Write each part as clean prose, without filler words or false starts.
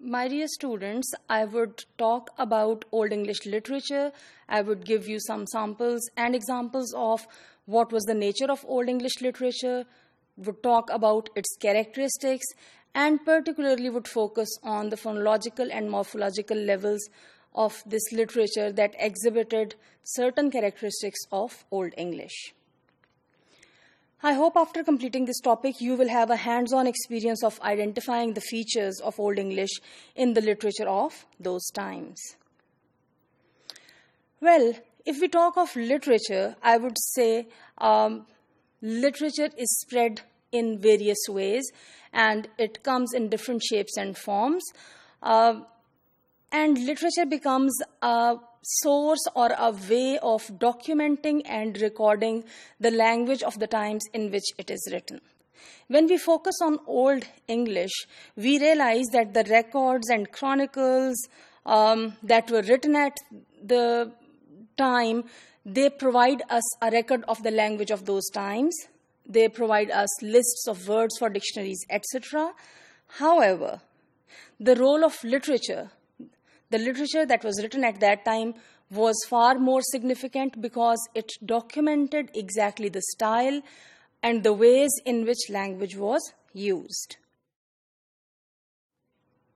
My dear students, I would talk about Old English literature. I would give you some samples and examples of what was the nature of Old English literature, would talk about its characteristics, and particularly would focus on the phonological and morphological levels of this literature that exhibited certain characteristics of Old English. I hope after completing this topic, you will have a hands-on experience of identifying the features of Old English in the literature of those times. Well, if we talk of literature, I would say literature is spread in various ways, and it comes in different shapes and forms. And literature becomes a source or a way of documenting and recording the language of the times in which it is written. When we focus on Old English, we realize that the records and chronicles that were written at the time, they provide us a record of the language of those times. They provide us lists of words for dictionaries, etc. However, the role of literature, the literature that was written at that time, was far more significant because it documented exactly the style and the ways in which language was used.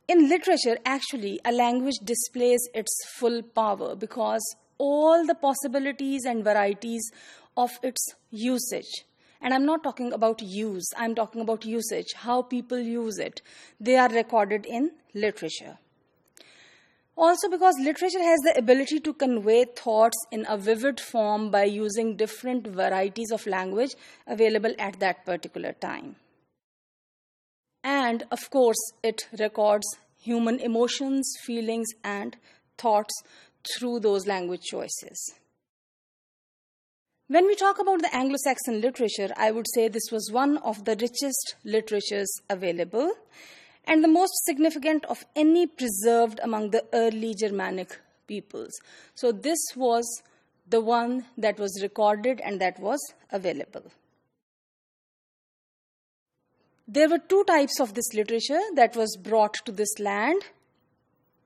In literature, actually, a language displays its full power because all the possibilities and varieties of its usage, and I'm not talking about use, I'm talking about usage, how people use it, they are recorded in literature. Also because literature has the ability to convey thoughts in a vivid form by using different varieties of language available at that particular time. And of course, it records human emotions, feelings, and thoughts through those language choices. When we talk about the Anglo-Saxon literature, I would say this was one of the richest literatures available and the most significant of any preserved among the early Germanic peoples. So this was the one that was recorded and that was available. There were two types of this literature that was brought to this land,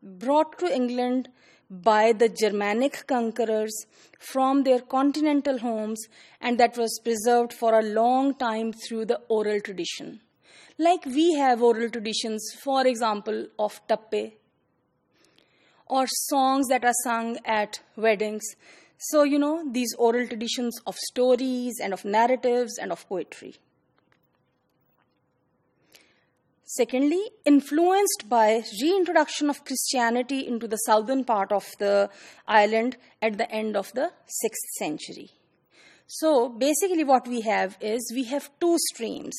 brought to England by the Germanic conquerors from their continental homes, and that was preserved for a long time through the oral tradition. Like we have oral traditions, for example, of tappe, or songs that are sung at weddings. So, these oral traditions of stories and of narratives and of poetry. Secondly, influenced by reintroduction of Christianity into the southern part of the island at the end of the 6th century. So basically what we have is, we have two streams.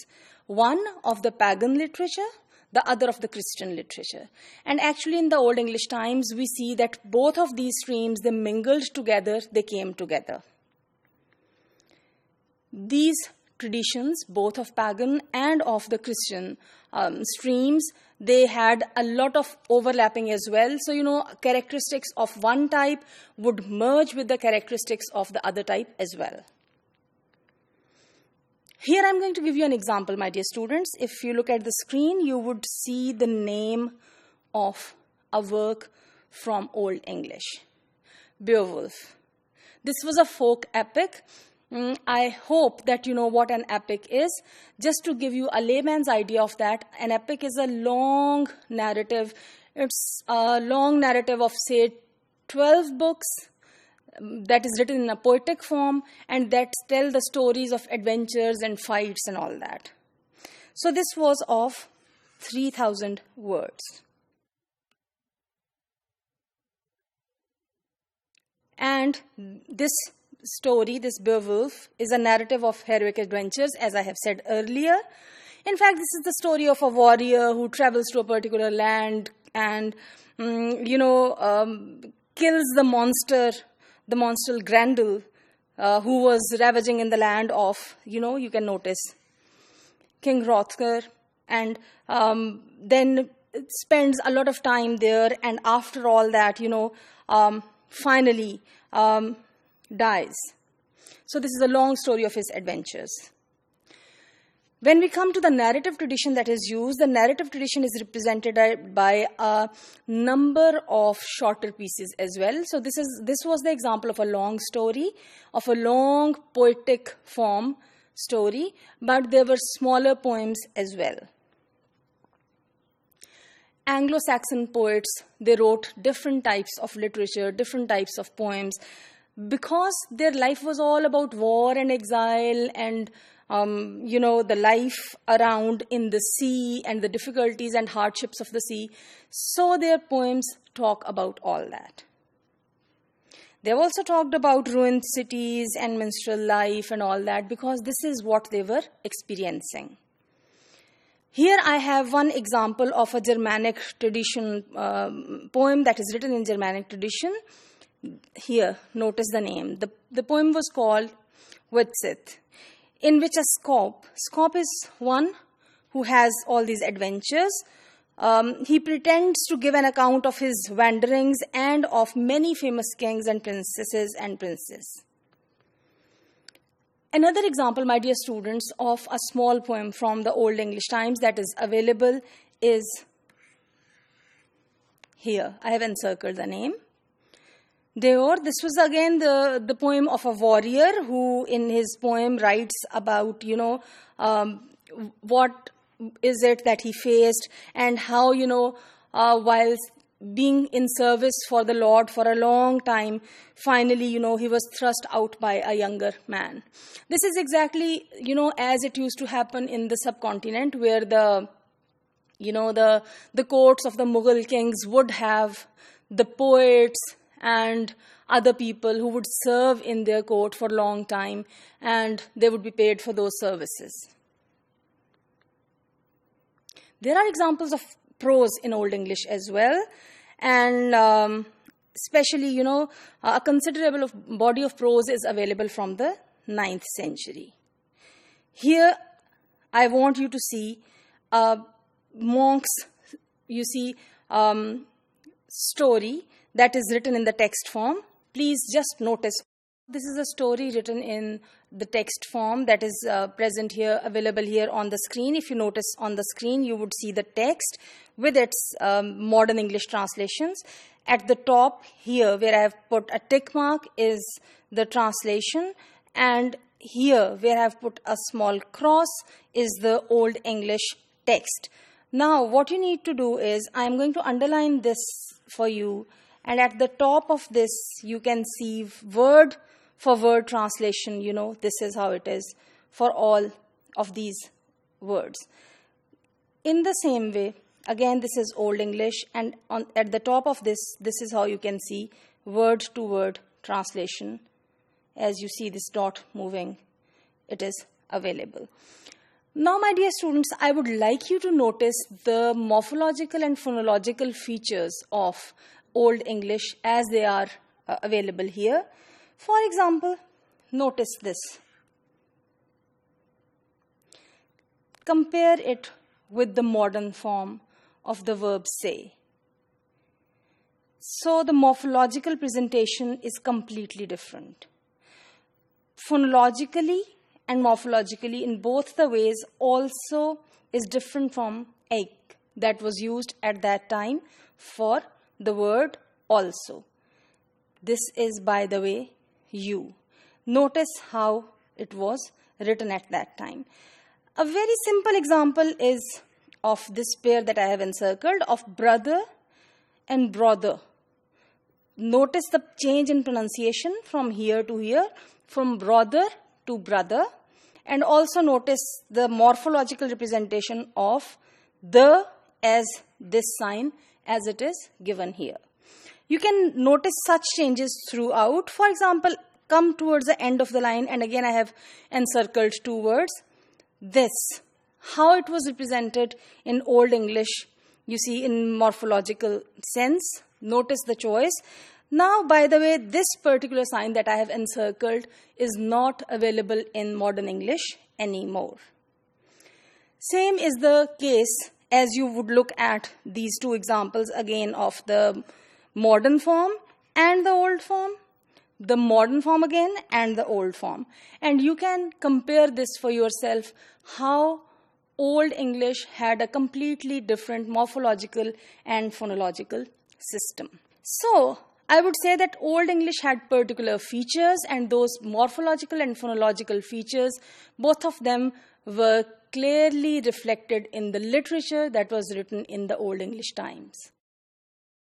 One of the pagan literature, the other of the Christian literature. And actually in the Old English times, we see that both of these streams, they mingled together, they came together. These traditions, both of pagan and of the Christian streams, they had a lot of overlapping as well. So, characteristics of one type would merge with the characteristics of the other type as well. Here I'm going to give you an example, my dear students. If you look at the screen, you would see the name of a work from Old English, Beowulf. This was a folk epic. I hope that you know what an epic is. Just to give you a layman's idea of that, an epic is a long narrative. It's a long narrative of, say, 12 books that is written in a poetic form and that tell the stories of adventures and fights and all that. So this was of 3,000 words. And this story, this Beowulf, is a narrative of heroic adventures, as I have said earlier. In fact, this is the story of a warrior who travels to a particular land and, kills the monster Grendel, who was ravaging in the land of, you can notice, King Hrothgar, and then spends a lot of time there, and after all that, finally dies. So this is a long story of his adventures. When we come to the narrative tradition that is used, the narrative tradition is represented by a number of shorter pieces as well. So this was the example of a long story, of a long poetic form story, but there were smaller poems as well. Anglo-Saxon poets, they wrote different types of literature, different types of poems, because their life was all about war and exile and the life around in the sea and the difficulties and hardships of the sea. So their poems talk about all that. They've also talked about ruined cities and minstrel life and all that, because this is what they were experiencing. Here I have one example of a Germanic tradition poem that is written in Germanic tradition. Here, notice the name. The poem was called Witzit, in which a Scop is one who has all these adventures. He pretends to give an account of his wanderings and of many famous kings and princesses and princes. Another example, my dear students, of a small poem from the Old English times that is available is here. I have encircled the name. Deor, this was again the poem of a warrior who in his poem writes about, what is it that he faced and how, while being in service for the Lord for a long time, finally, he was thrust out by a younger man. This is exactly, as it used to happen in the subcontinent, where the courts of the Mughal kings would have the poets and other people who would serve in their court for a long time, and they would be paid for those services. There are examples of prose in Old English as well, and especially, a considerable body of prose is available from the 9th century. Here, I want you to see monk's, story that is written in the text form. Please just notice, this is a story written in the text form that is present here, available here on the screen. If you notice on the screen, you would see the text with its modern English translations. At the top here, where I have put a tick mark, is the translation. And here, where I have put a small cross, is the Old English text. Now, what you need to do is, I am going to underline this for you. And at the top of this, you can see word for word translation. This is how it is for all of these words. In the same way, again, this is Old English. And at the top of this is how you can see word to word translation. As you see this dot moving, it is available. Now, my dear students, I would like you to notice the morphological and phonological features of Old English as they are available here. For example, notice this. Compare it with the modern form of the verb say. So the morphological presentation is completely different. Phonologically and morphologically, in both the ways, also is different from egg that was used at that time for the word also. This is, by the way, you. Notice how it was written at that time. A very simple example is of this pair that I have encircled of brother and brother. Notice the change in pronunciation from here to here, from brother to brother, and also notice the morphological representation of the as this sign as it is given here. You can notice such changes throughout. For example, come towards the end of the line, and again I have encircled two words. This, how it was represented in Old English, you see, in morphological sense. Notice the choice. Now, by the way, this particular sign that I have encircled is not available in modern English anymore. Same is the case as you would look at these two examples again of the modern form and the old form, the modern form again and the old form. And you can compare this for yourself, how Old English had a completely different morphological and phonological system. So, I would say that Old English had particular features, and those morphological and phonological features, both of them were clearly reflected in the literature that was written in the Old English times.